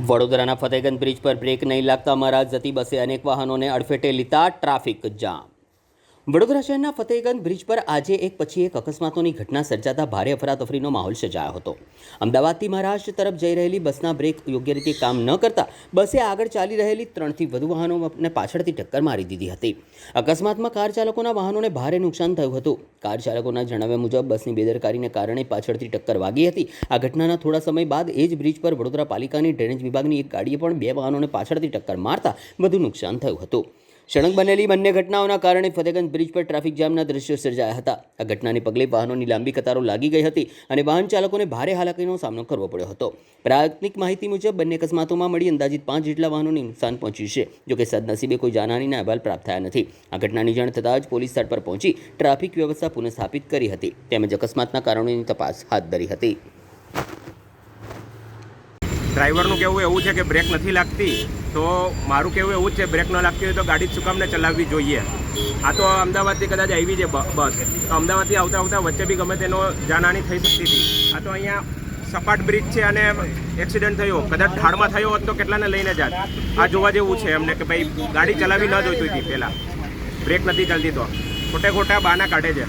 વડોદરાના ફતેગંજ બ્રિજ પર બ્રેક નહીં લાગતા મહારાજ જતી બસે અનેક વાહનોને અડફેટે લીધા ટ્રાફિક જામ। વડોદરા શહેરના ફતેગંજ બ્રિજ પર આજે એક પછી એક અકસ્માતોની ઘટના સર્જાતા ભારે અફરાતફરીનો માહોલ સર્જાયો હતો। અમદાવાદથી મહારાષ્ટ્ર તરફ જઈ રહેલી બસના બ્રેક યોગ્ય રીતે કામ ન કરતા બસે આગળ ચાલી રહેલી 3થી વધુ વાહનોને પાછળથી ટક્કર મારી દીધી હતી। અકસ્માતમાં કાર ચાલકોના વાહનોને ભારે નુકસાન થયું હતું। કાર ચાલકોના જણાવ્યા મુજબ બસની બેદરકારીને કારણે પાછળથી ટક્કર વાગી હતી। આ ઘટનાના થોડા સમય બાદ એ જ બ્રિજ પર વડોદરા પાલિકાની ડ્રેનેજ વિભાગની એક ગાડીએ પણ 2 વાહનોને પાછળથી ટક્કર મારતા વધુ નુકસાન થયું હતું। સળંગ બનેલી બંને ઘટનાઓના કારણે ફતેગંજ બ્રિજ પર ટ્રાફિક જામના દ્રશ્યો સર્જાયા હતા। આ ઘટનાને પગલે વાહનોની લાંબી કતારો લાગી ગઈ હતી અને વાહન ચાલકોને ભારે હાલાકીનો સામનો કરવો પડ્યો હતો। પ્રાથમિક માહિતી મુજબ બંને અકસ્માતોમાં મળી અંદાજિત 5 જેટલા વાહનોને નુકસાન પહોંચ્યું છે। જોકે સદનસીબે કોઈ જાનહાનિના અહેવાલ પ્રાપ્ત થયા નથી। આ ઘટનાની જાણ થતાં જ પોલીસ સ્થળ પર પહોંચી ટ્રાફિક વ્યવસ્થા પુનઃસ્થાપિત કરી હતી તેમજ અકસ્માતના કારણોની તપાસ હાથ ધરી હતી। ડ્રાઈવરનું કહેવું એવું છે કે બ્રેક નથી લાગતી, તો મારું કહેવું એવું જ છે બ્રેક ન લાગતી હોય તો ગાડી શું કામને ચલાવવી જોઈએ। આ તો અમદાવાદથી કદાચ આવી છે બસ, તો અમદાવાદથી આવતા આવતા વચ્ચે બી ગમે તેનો જાનહાની થઈ શકતી હતી। આ તો અહીંયા સપાટ બ્રિજ છે અને એક્સિડન્ટ થયો, કદાચ ઢાળમાં થયો હોત તો કેટલાને લઈને જાત। આ જોવા જેવું છે એમને કે ભાઈ ગાડી ચલાવી ન જોઈતી હતી, પહેલાં બ્રેક નથી ચાલતી તો ખોટે ખોટા બહાના કાઢે છે।